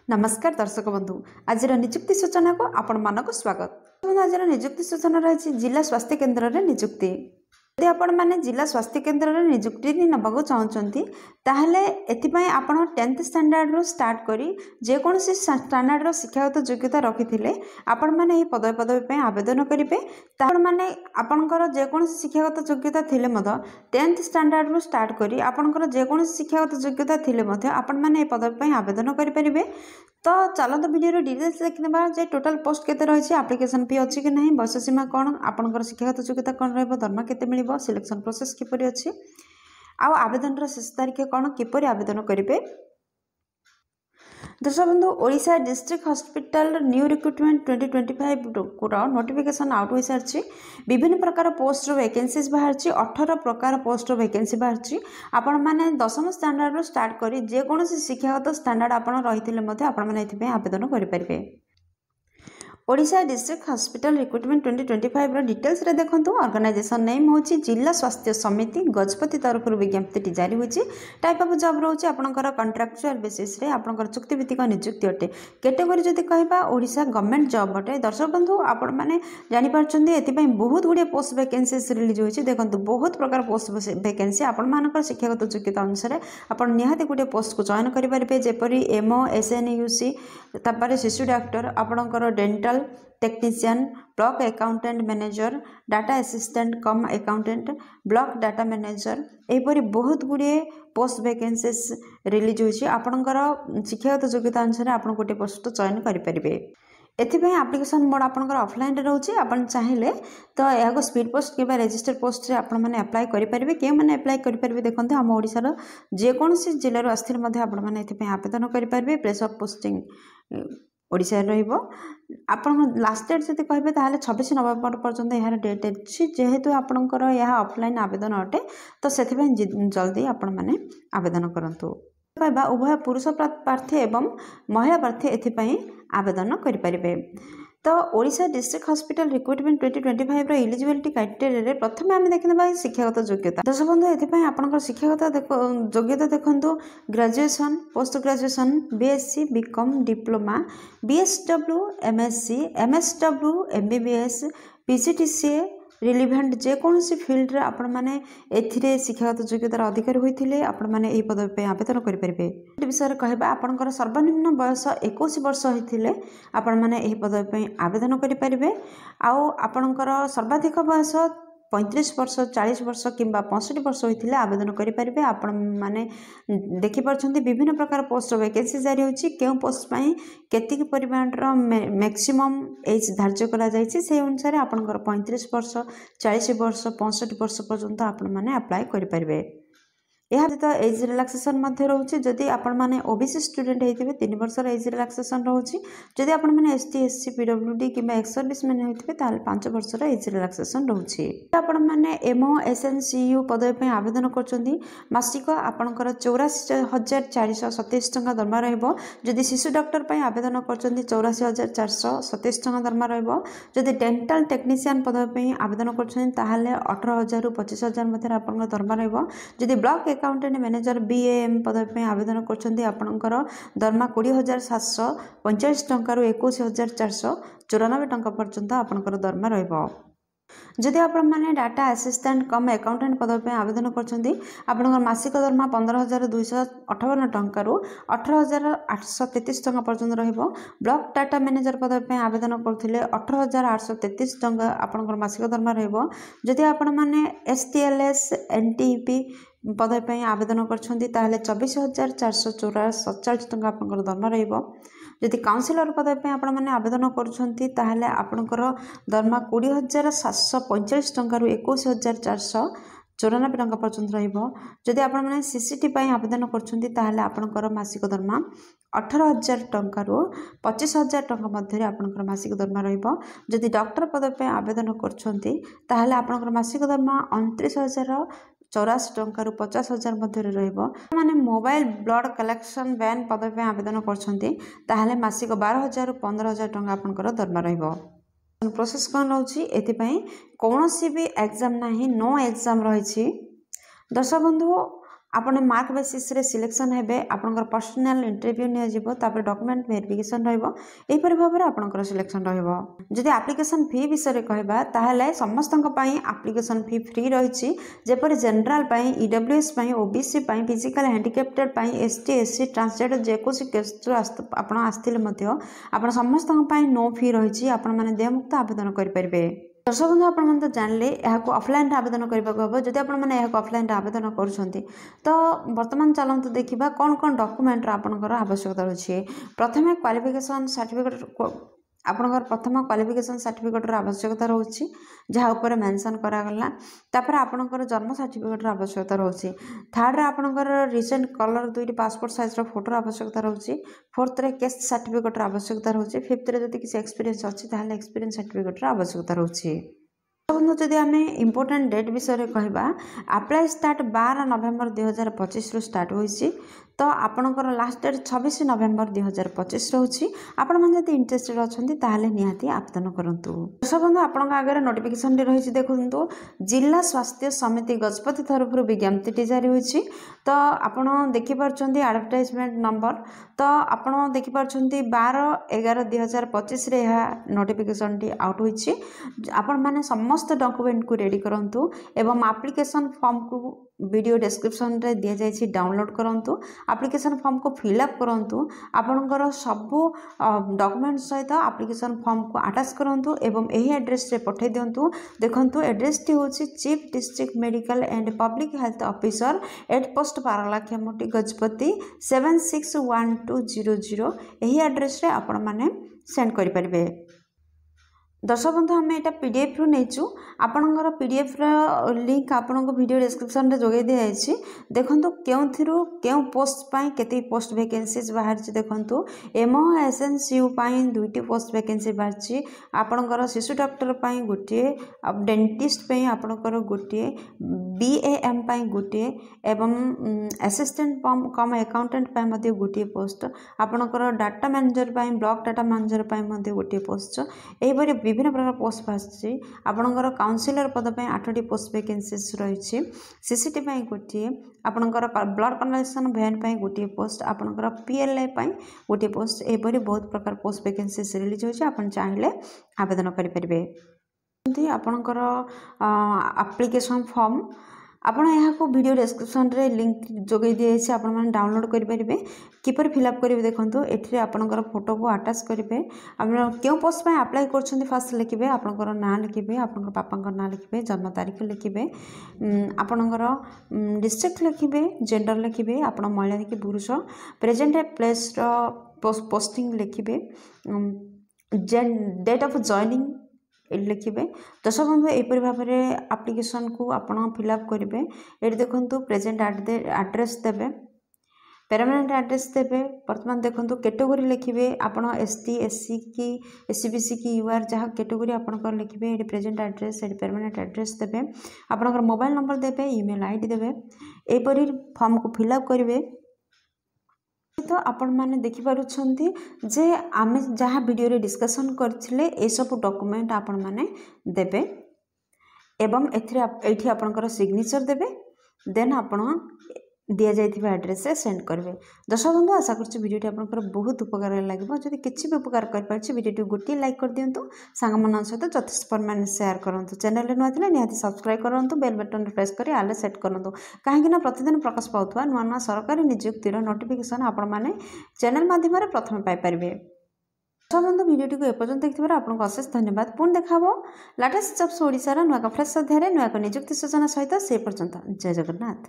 नमस्कार दर्शक बंधु आज निजुक्ति सूचना को आपण मानक स्वागत। आज निजुक्ति सूचना रही जिला स्वास्थ्य केन्द्र में निजुक्ति। यदि आपण मैंने जिला स्वास्थ्य केन्द्र में निजुक्ति नवाक चाहते ताहले एथिपाई आपण 10th स्टैंडर्ड रो स्टार्ट करी जेकोसी स्टैंडर्ड रो शिक्षागत योग्यता रखी आपण मैंने पदवी आवेदन करेंगे। तापर मैंने आपणकर जेकोसी शिक्षागत योग्यता थिले 10th स्टैंडर्ड रो स्टार्ट करी आपणकर जेकोसी शिक्षागत योग्यता थिले आपण मैंने पदवी आवेदन करेंगे। तो चलते वीडियो डिटेल्स देखा जे टोटल पोस्ट केते रही एप्लिकेशन फी अच्छी कि नहीं, बयस सीमा कौन, आपंकर शिक्षागत योग्यता कौन दरमा केते मिलिबो, सिलेक्शन प्रोसेस किपरि अछि, आवेदन शेष तारीख कौन, किपरि आवेदन करेंगे। दर्शक बंधु Odisha district hospital new recruitment 2025 notification out हो सारी विभिन्न प्रकार पोस्ट वैकेंसीज बाहर 18 प्रकार पोस्ट वैकेंसी बाहर आपण मैंने 10th स्टैंडर्ड स्टार्ट करी जेकोसी शिक्षागत स्टैंडर्ड आपण रही आवेदन करेंगे। Odisha district hospital recruitment 2025 details रे देखंतु। ऑर्गेनाइजेशन नेम होची जिला स्वास्थ्य समिति गजपति तरफ विज्ञप्ति जारी होची। टाइप ऑफ जॉब रोचे आपनकर कॉन्ट्रैक्चुअल बेसिस रे आपनकर चुक्तिभित्तिक नियुक्ति अटे। कैटेगरी जदि कहबा ओडिशा गवर्नमेंट जॉब अटे। दर्शक बंधु आपण माने जानि पारछन्ती एतिपई बहुत गुडे पोस्ट वैकेंसीज रिलीज होची। देखंतु बहुत प्रकार पोस्ट वैकेंसी आपण मानकर शिक्षागत योग्यता अनुसार आपण निहाती गुडे पोस्ट को चयन करि परिबे, जेपरि एमओ एसएनयूसी तापर शिशु डॉक्टर आपनकर dental technician, block accountant manager, data assistant cum accountant, block data manager एपरी बहुत गुड़े पोस्ट वैकेंसीज रिलीज होची। आपणकर शिक्षागत योग्यता अनुसार आप गोटे पोस्ट चयन करेंगे। एथिपाई एप्लिकेशन मोड आपणकर ऑफलाइन रोचे। आपण चाहिए तो यह स्पीड पोस्ट के रजिस्टर पोस्ट रे आपण माने अप्लाई करेंगे। के मैंने अप्लाई करेंगे देखते हम ओडिशार जेकोसी जिलूर आसथिले आपण मैंने आवेदन करेंगे। प्लेस ऑफ पोस्टिंग ओडिशा रहिबो। आपण लास्ट डेट जदि कहबे ताहले 26 नवेम्बर पर्यंत यार डेट अछि। जेहेतु आपणकर यह ऑफलाइन आवेदन अटे तो सेथिबे जल्दी आपण माने आवेदन करंतु। कहबा उभय पुरुष प्रार्थी एवं महिला प्रार्थी एथिपाई आवेदन करि परिबे। तो Odisha district hospital recruitment 2025 eligibility criteria प्रथम आम देखा शिक्षागत योग्यता। दर्शक बंधु एथिपाई आपनकर शिक्षागत योग्यता देखंतु graduation, post graduation, BSc, BCom, diploma, BSW, MSc, MSW, MBBS, PGDCA relevant जेकोसी फील्ड रे आपण माने एथिरे शिक्षागत योग्यतार अधिकारी होइथिले आपण माने एही पदवी पे आवेदन करि परिबे। विषय कहबा आपनकर सर्वनिम्न बयस 21 वर्ष होइथिले आपण माने एही पदवी पे आवेदन करि परिबे। आउ आपनकर सर्वाधिक बयस 35 वर्ष, 40 वर्ष किंबा 65 वर्ष होइथिले आवेदन करि परिबे। आपण माने देखि परछन्ती विभिन्न प्रकार पोस्ट वैकेंसी जारी होछि। केउ पोस्ट पई केतिक परिमाणर मैक्सिमम एज धार्य करा जायछि से अनुसार आपनकर 35 वर्ष, 40 वर्ष, 65 वर्ष पर्यंत आपण माने अप्लाई करि परिबे। यह तो एज रिलैक्सेशन मध्य रोचे। जदि आपण माने ओबीसी स्टूडेंट होइथिबे 3 वर्ष एज रिलैक्सेशन रोचे। जदि आपण माने एसटी, एससी, पीडब्ल्यूडी किंबा एक्स सर्विस मैन होइथिबे ताल 5 वर्ष एज रिलैक्सेशन रोचे। आपण माने एमओ एसएनसीयू पदवी पे आवेदन करछन्ती। मासिक आपणकर 84,427 टंका दरमा रहइबो। जदि शिशु डॉक्टर पे आवेदन करछन्ती 84,427 टंका दरमा रहइबो। जदि डेंटल टेक्नीशियन पदवी पे आवेदन करछन्ती ताहाले 18,000 रु 25,000 मध्ये आपणकर दरमा रहइबो। जदि ब्लॉक अकाउंटेंट मैनेजर बीएएम पदवी पे आवेदन करछन्ती आपणकर दरमा 20,745 टंका रु 21,494 टंका पर्यंत आपणकर दरमा रहइबो। जदि आपण माने डाटा असिस्टेंट कम अकाउंटेंट पदवी पे आवेदन करछन्ती आपणकर मासिक दरमा 15,258 टंका रु 18,833 टंका पर्यंत रहइबो। ब्लॉक डाटा मैनेजर पदवी पे आवेदन करथिले 18,833 टंका आपणकर मासिक दरमा रहइबो। जदि आपण माने एसटीएलएस एनटीपी पदवी पे आवेदन करछन्ती ताहले 24,447 टंका आपणकर दरमा रहइबो। जदि काउंसिलर पदवी पे आपण माने आवेदन करछन्ती ताहले आपणकर दरमा 20,745 टंका रु 21,494 टंका पर्यंत रहइबो। जदि आपण माने सीसीटी पे आवेदन करछन्ती ताहले आपणकर मासिक दरमा 18,000 टंका रु 25,000 टंका मध्य आपणकर मासिक दरमा रहइबो। जदि डॉक्टर पदवी पे आवेदन करछन्ती ताहले आपणकर मासिक दरमा 29,084 टंका रु 50,000 मध्य रहइबो। माने मोबाइल ब्लड कलेक्शन वैन पदवी पे आवेदन करछन्ती ताहले मासिक 12,000 रु 15,000 टंका आपणकर दरमा रहइबो। प्रोसेस कौन रोची एथिपाई कौनसी भी एग्जाम नाही, नो एग्जाम रही। दर्शक बंधु आपण मार्क बेसिस रे सिलेक्शन हेबे आपनकर पर्सनल इंटरव्यू निया जिवो तापर डॉक्यूमेंट वेरिफिकेशन रहइबो एही परि भाबरे आपनकर सिलेक्शन रहइबो जदि एप्लिकेशन फी विषय रे कहबा ताहले समस्तक पई एप्लिकेशन फी फ्री रहिछि जेपरि जनरल पई ईडब्ल्यूएस पई ओबीसी पई फिजिकल हैंडिकैप्टेड पई एसटी एससी ट्रांसजेंडर जेकोसी केस आपण आस्थिले मध्य आपण समस्तक पई नो फी रहिछि आपण माने देहमुक्त आवेदन करि परिबे दर्शक बंधु आपण मन तो जानले यहाँ ऑफलाइन आवेदन करने को हम जदि आपण मैंने ऑफलाइन आवेदन करुँच तो वर्तमान चलते देखा कौन कौन डॉक्यूमेंट आपंकर आवश्यकता रही प्रथम क्वालिफिकेशन सर्टिफिकेट आपंकर प्रथम क्वालिफिकेशन सर्टिफिकेटर आवश्यकता रोचे जहाँ उपर मेंशन करागला तापर आपंकर जन्म सर्टिफिकेटर आवश्यकता रोचे थर्ड आपंकर रिसेंट कलर दुईटी पासपोर्ट साइज फोटोर आवश्यकता रोचे फोर्थ रे केस्ट सर्टिफिकेटर आवश्यकता रोचे फिफ्थ रे जदि किसी एक्सपीरियंस अच्छी ताहले एक्सपीरियंस सर्टिफिकेटर आवश्यकता रोचे बंधु जदि आम इम्पोर्टाट डेट विषय कहवा अप्लाई स्टार्ट 12 नवेम्बर 2025 रु स्टार्ट होइछि तो आपणकर लास्ट डेट 26 नवेम्बर 2025 रोची आपण मन जदि इंटरेस्टेड अछंती ताहले निहाती आवेदन करंतु दर्शक बंधु आपण आगे नोटिफिकेशन रही देखु जिला स्वास्थ्य समिति गजपति तरफ विज्ञप्ति जारी होइछि तो आपण देखि पारछंती एडवर्टाइजमेंट नंबर तो आपण देखि पारछंती 12/11/2025 रे यह नोटिफिकेशन टी आउट होइछि आपण माने समस्त डॉक्यूमेंट को रेडी करंतु एवं एप्लिकेशन फॉर्म को वीडियो डिस्क्रिप्शन रे दिया जाइछि डाउनलोड करंतु एप्लिकेशन फॉर्म को फिलअप करंतु आपनकर सब डॉक्यूमेंट सहित एप्लिकेशन फॉर्म को अटैच करंतु एवं एही एड्रेस रे पठै दियंतु देखंतु एड्रेस टी होछि chief district medical and public health officer at post Paralakhemundi Gajapati 761200 एही एड्रेस रे आपण माने सेंड करि परिबे दर्शक बंधु आम यहाँ पीडीएफ रु नहींचु आपणकर पीडीएफ लिंक आपण को वीडियो डिस्क्रिप्शन रे जोगे दिया जाइछि देखंतु केउ पोस्ट पाई केते पोस्ट वैकेंसीज बाहर देखंतु एमओ एसएनसीयू पाई 2टी पोस्ट वैकेंसी बाहर आपणकर शिशु डॉक्टर पाई गोटे डेंटिस्ट पाई आपणकर गोटे बीएएम पाई गोटे एवं असिस्टेंट कम अकाउंटेंट पाई मध्ये गोटे पोस्ट आपणकर डाटा मैनेजर पाई ब्लॉक डाटा मैनेजर पाई मध्ये गोटे पोस्ट एहिबरी विभिन्न प्रकार पोस्ट बासी आपणकर काउंसिलर पद पे 8टी पोस्ट वैकेंसीज रही सीसीटी पाई गोटे आपणकर ब्लड कलेक्शन वैन पाई गोटे पोस्ट आपणकर पीएलए पाई गोटे पोस्ट एहिपरी बहुत प्रकार पोस्ट वैकेंसीज रिलीज होछि आपण चाहिले आवेदन करि परिबे आपणकर एप्लिकेशन फॉर्म आपण यहाँ वीडियो डिस्क्रिप्शन रे लिंक जोगे दिए आपण मैंने डाउनलोड करेंगे किपर फिलअप करेंगे देखो ये आपंकर फोटो को अटैच करेंगे क्यों पोस्ट पर अप्लाई कर फास्ट लिखे आपंकर ना लिखे आपंकर पापा ना लिखे जन्म तारीख लिखे आपंकर डिस्ट्रिक्ट लिखे जेंडर लिखे आप महिला कि पुरुष प्रेजेंट प्लेस पोस्टिंग लिखे डेट ऑफ जॉइनिंग लिखे दर्शक बंधु यहपरि भाव में एप्लिकेशन को आपण फिलअप करेंगे ये देखो प्रेजेंट एड्रेस देवे परमानेंट एड्रेस देवे बर्तमान देखो कैटेगरी लिखे आपड़ एसटी एससी की एससीबीसी की यूआर जहाँ कैटेगरी आपंकर लिखे ये प्रेजेंट एड्रेस ये परमानेंट एड्रेस देवे आपंकर मोबाइल नंबर देवे ईमेल आईडी देवे यहपरि फॉर्म को फिलअप करेंगे तो आपण मैंने देखिपुंट जे आम जहाँ वीडियो रे डिस्कशन करथिले ए सब डॉक्यूमेंट आपण मैंने देबे एवं एठी आपणकर सिग्नेचर देबे देन आपण दिया जाइथिबा एड्रेस से सेंड करबे दर्शक बंधु आशा करछि वीडियोटी आपनकर बहुत उपकार लागबो जदि किछि भी उपकार कर पारछि वीडियोटी गोटे लाइक कर दियंतु सांग मन सहित यथेष्ट परिमाण शेयर करंतु चैनल रे नथिले निहाती सब्सक्राइब करंतु बेल बटन प्रेस करी आले सेट करंतु काहेकि ना प्रतिदिन प्रकाश पाउथवा नुवा नुवा सरकारी नियुक्तिर नोटिफिकेशन आपण माने चैनल माध्यम रे प्रथम पाई परिबे दर्शक बंधु वीडियोटी को एपर्यंत देखिबार आपनको अशेष धन्यवाद पुणी देखाबो लेटेस्ट जॉब्स ओडिसा रा नुवा फ्रेश अध्याय नुवा नियुक्ति सूचना सहित से पर्यंत जय जगन्नाथ।